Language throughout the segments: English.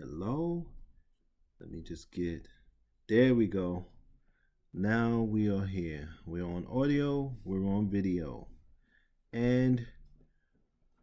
Hello. Let me just get. There we go. Now we are here. We're on audio, we're on video. And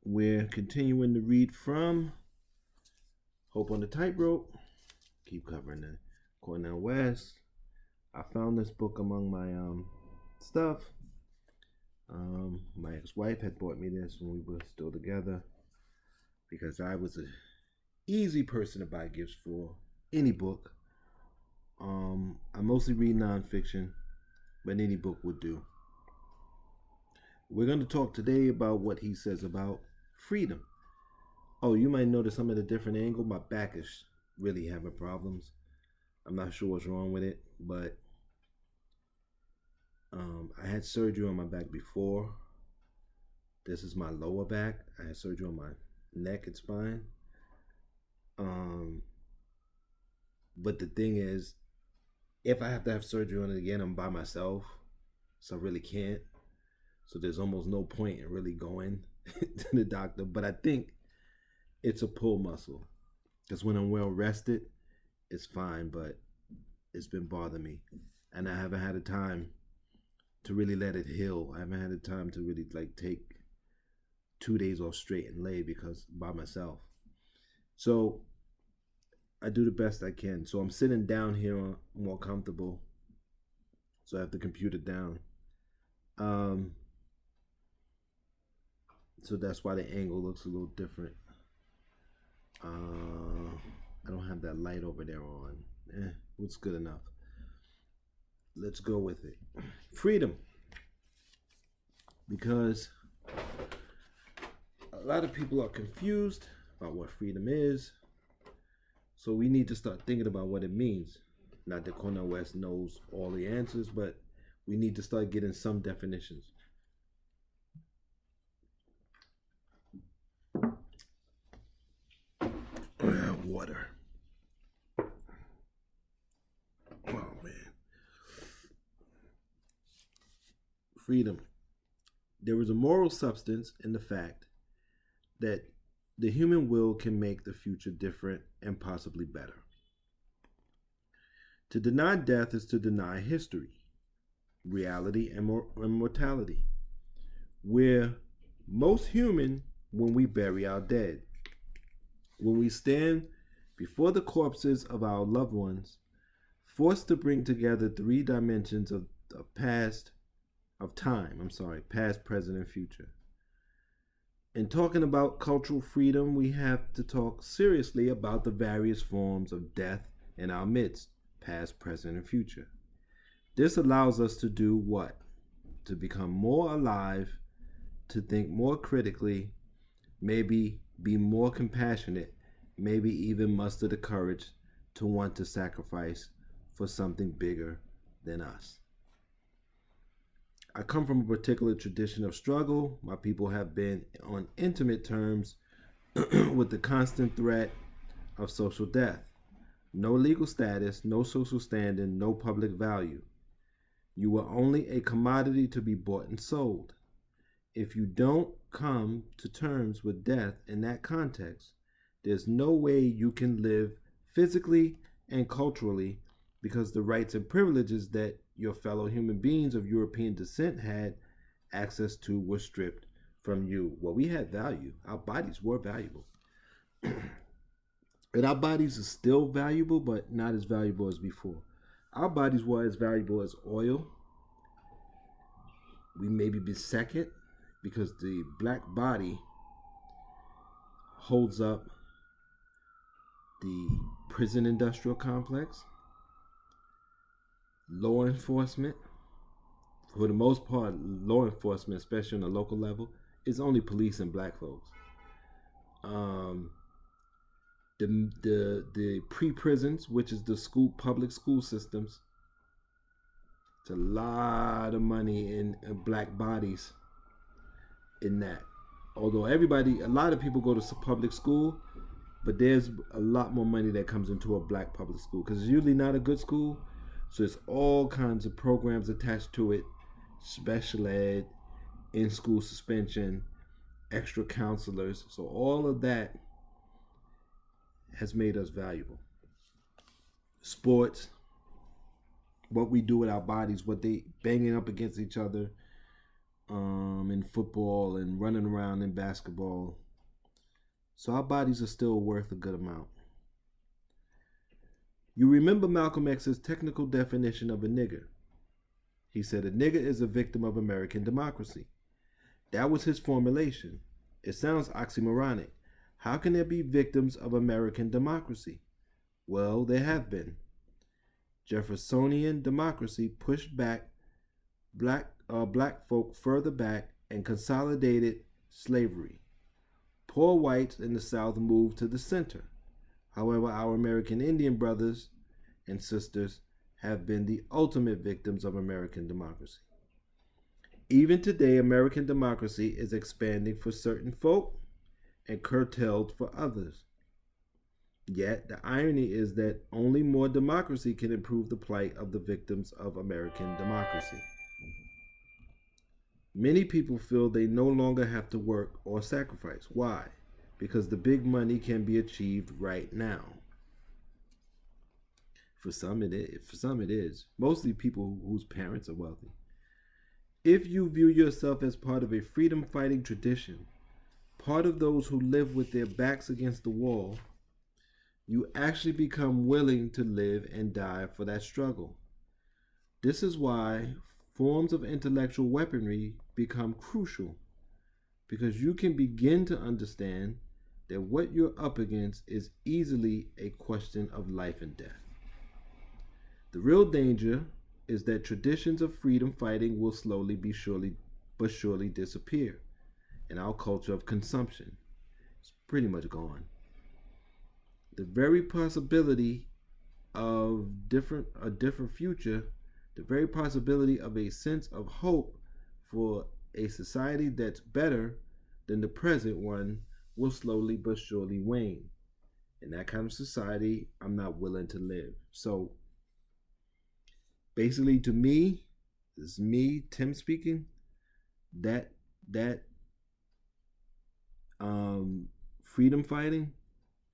we're continuing to read from Hope on the Tightrope. Keep covering the Cornel West. I found this book among my stuff. My ex-wife had bought me this when we were still together because I was an easy person to buy gifts for any book. I mostly read nonfiction, but any book would do. We're going to talk today about what he says about freedom. Oh, you might notice I'm at a different angle. My back is really having problems. I'm not sure what's wrong with it, but I had surgery on my back before. This is my lower back. I had surgery on my neck and spine. But the thing is, if I have to have surgery on it again, I'm by myself, so I really can't. So there's almost no point in really going to the doctor. But I think it's a pull muscle, because when I'm well rested, it's fine. But it's been bothering me, and I haven't had a time to really let it heal. I haven't had a time to really take 2 days off straight and lay because by myself. So I do the best I can. So I'm sitting down here more comfortable. So I have the computer down. So that's why the angle looks a little different. I don't have that light over there on. What's good enough? Let's go with it. Freedom. Because a lot of people are confused about what freedom is. So we need to start thinking about what it means. Not that Cornel West knows all the answers, but we need to start getting some definitions. Water. Oh, man. Freedom. There is a moral substance in the fact that the human will can make the future different and possibly better. To deny death is to deny history, reality, and mortality. We're most human when we bury our dead. When we stand before the corpses of our loved ones, forced to bring together 3 dimensions of past, present, and future. In talking about cultural freedom, we have to talk seriously about the various forms of death in our midst, past, present, and future. This allows us to do what? To become more alive, to think more critically, maybe be more compassionate, maybe even muster the courage to want to sacrifice for something bigger than us. I come from a particular tradition of struggle. My people have been on intimate terms with the constant threat of social death. No legal status, no social standing, no public value. You were only a commodity to be bought and sold. If you don't come to terms with death in that context, there's no way you can live physically and culturally, because the rights and privileges that your fellow human beings of European descent had access to were stripped from you. Well, we had value. Our bodies were valuable. And our bodies are still valuable, but not as valuable as before. Our bodies were as valuable as oil. We maybe be second, because the black body holds up the prison industrial complex, law enforcement. For the most part, law enforcement, especially on the local level, is only police and black folks. The pre-prisons, which is the public school systems, it's a lot of money in black bodies in that. Although a lot of people go to public school, but there's a lot more money that comes into a black public school, because it's usually not a good school. So there's all kinds of programs attached to it, special ed, in-school suspension, extra counselors. So all of that has made us valuable. Sports, what we do with our bodies, what they banging up against each other in football and running around in basketball. So our bodies are still worth a good amount. You remember Malcolm X's technical definition of a nigger. He said a nigger is a victim of American democracy. That was his formulation. It sounds oxymoronic. How can there be victims of American democracy? Well, there have been. Jeffersonian democracy pushed back black folk further back and consolidated slavery. Poor whites in the South moved to the center. However, our American Indian brothers and sisters have been the ultimate victims of American democracy. Even today, American democracy is expanding for certain folk and curtailed for others. Yet, the irony is that only more democracy can improve the plight of the victims of American democracy. Many people feel they no longer have to work or sacrifice. Why? Because the big money can be achieved right now. For some it is. Mostly people whose parents are wealthy. If you view yourself as part of a freedom-fighting tradition, part of those who live with their backs against the wall, you actually become willing to live and die for that struggle. This is why forms of intellectual weaponry become crucial, because you can begin to understand that what you're up against is easily a question of life and death. The real danger is that traditions of freedom fighting will slowly but surely disappear, and our culture of consumption is pretty much gone. The very possibility of a different future, the very possibility of a sense of hope for a society that's better than the present one will slowly but surely wane. In that kind of society, I'm not willing to live. So basically, to me, this is me, Tim speaking, that freedom fighting,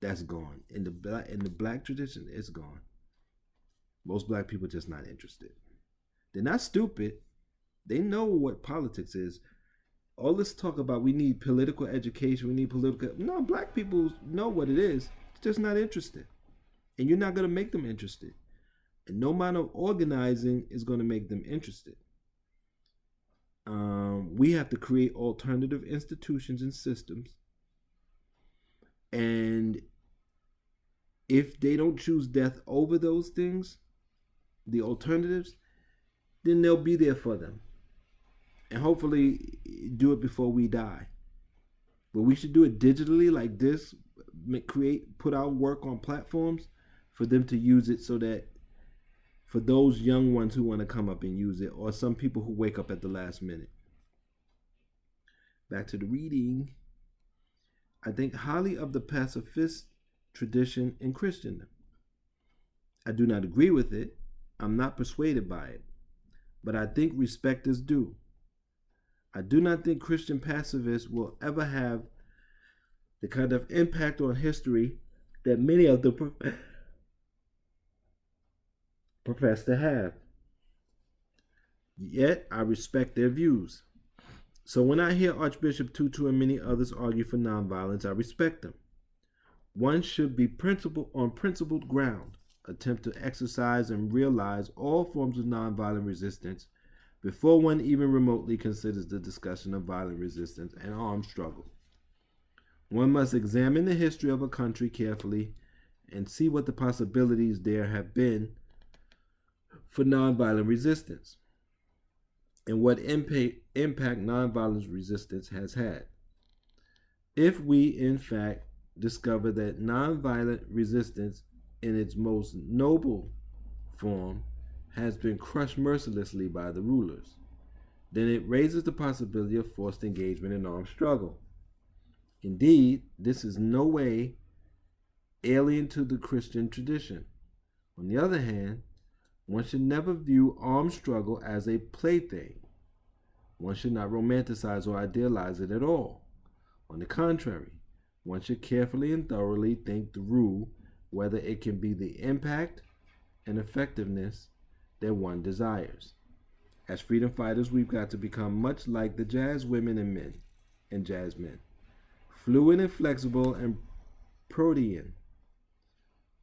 that's gone. In the black tradition, it's gone. Most black people are just not interested. They're not stupid. They know what politics is. All this talk about we need political education, no, black people know what it is. It's just not interested. And you're not going to make them interested. And no amount of organizing is going to make them interested. We have to create alternative institutions and systems. And if they don't choose death over those things, the alternatives, then they'll be there for them. And hopefully do it before we die. But we should do it digitally like this, put our work on platforms for them to use it, so that for those young ones who want to come up and use it, or some people who wake up at the last minute. Back to the reading. I think highly of the pacifist tradition in Christendom. I do not agree with it. I'm not persuaded by it. But I think respect is due. I do not think Christian pacifists will ever have the kind of impact on history that many of them profess to have. Yet, I respect their views. So when I hear Archbishop Tutu and many others argue for nonviolence, I respect them. One should be on principled ground, attempt to exercise and realize all forms of nonviolent resistance before one even remotely considers the discussion of violent resistance and armed struggle. One must examine the history of a country carefully and see what the possibilities there have been for nonviolent resistance and what impact nonviolent resistance has had. If we, in fact, discover that nonviolent resistance in its most noble form has been crushed mercilessly by the rulers, then it raises the possibility of forced engagement in armed struggle. Indeed, this is no way alien to the Christian tradition. On the other hand, one should never view armed struggle as a plaything. One should not romanticize or idealize it at all. On the contrary, One should carefully and thoroughly think through whether it can be the impact and effectiveness that one desires. As freedom fighters, we've got to become much like the jazz women and men and jazz men, fluid and flexible and protean,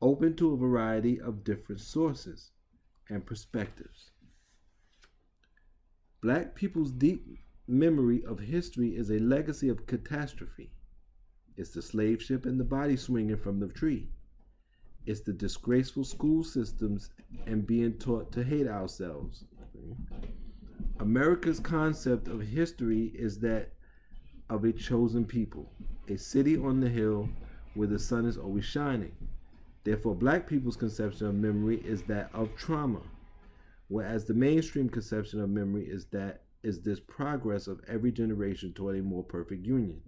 open to a variety of different sources and perspectives. Black people's deep memory of history is a legacy of catastrophe. It's the slave ship and the body swinging from the tree. It's the disgraceful school systems and being taught to hate ourselves. America's concept of history is that of a chosen people, a city on the hill where the sun is always shining. Therefore, black people's conception of memory is that of trauma, whereas the mainstream conception of memory is this progress of every generation toward a more perfect union.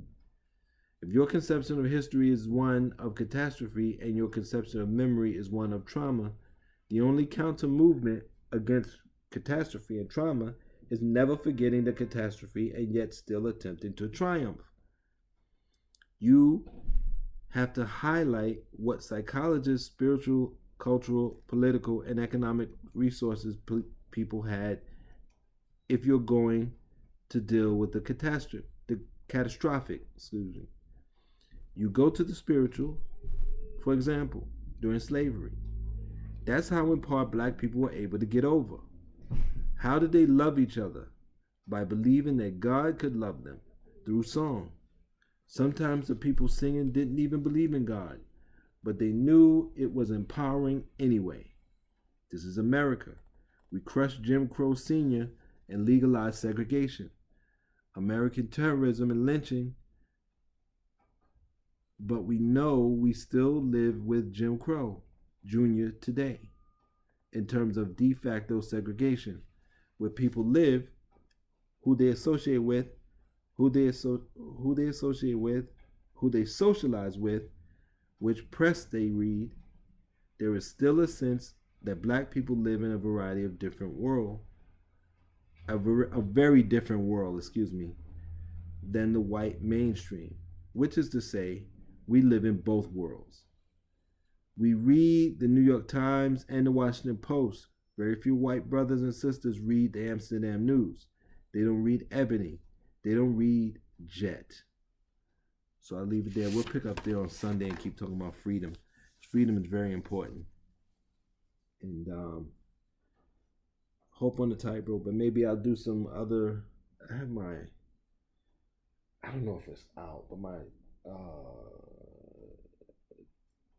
If your conception of history is one of catastrophe and your conception of memory is one of trauma, the only counter movement against catastrophe and trauma is never forgetting the catastrophe and yet still attempting to triumph. You have to highlight what psychologists, spiritual, cultural, political, and economic resources people had if you're going to deal with the catastrophic. You go to the spiritual, for example, during slavery. That's how in part black people were able to get over. How did they love each other? By believing that God could love them through song. Sometimes the people singing didn't even believe in God, but they knew it was empowering anyway. This is America. We crushed Jim Crow Sr. and legalized segregation, American terrorism and lynching, but we know we still live with Jim Crow Jr. today in terms of de facto segregation, where people live, who they associate with, who they socialize with, which press they read. There is still a sense that black people live in a variety of different world, a very different world, than the white mainstream, which is to say, we live in both worlds. We read the New York Times and the Washington Post. Very few white brothers and sisters read the Amsterdam News. They don't read Ebony. They don't read Jet. So I'll leave it there. We'll pick up there on Sunday and keep talking about freedom. Freedom is very important. And hope on the tightrope, but maybe I'll do some other. I don't know if it's out, but my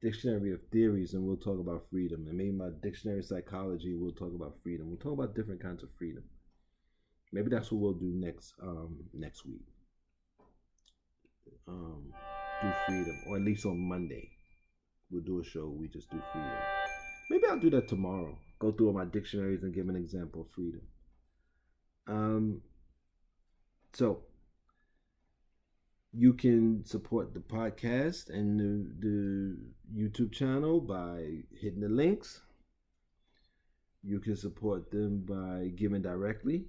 dictionary of theories, and we'll talk about freedom. And maybe my dictionary of psychology, we'll talk about freedom. We'll talk about different kinds of freedom. Maybe that's what we'll do next week. Do freedom, or at least on Monday, we'll do a show. We just do freedom. Maybe I'll do that tomorrow. Go through all my dictionaries and give an example of freedom. So you can support the podcast and the YouTube channel by hitting the links. You can support them by giving directly,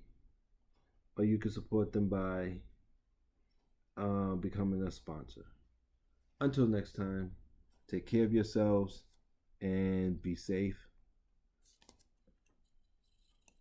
or you can support them by becoming a sponsor. Until next time, take care of yourselves and be safe.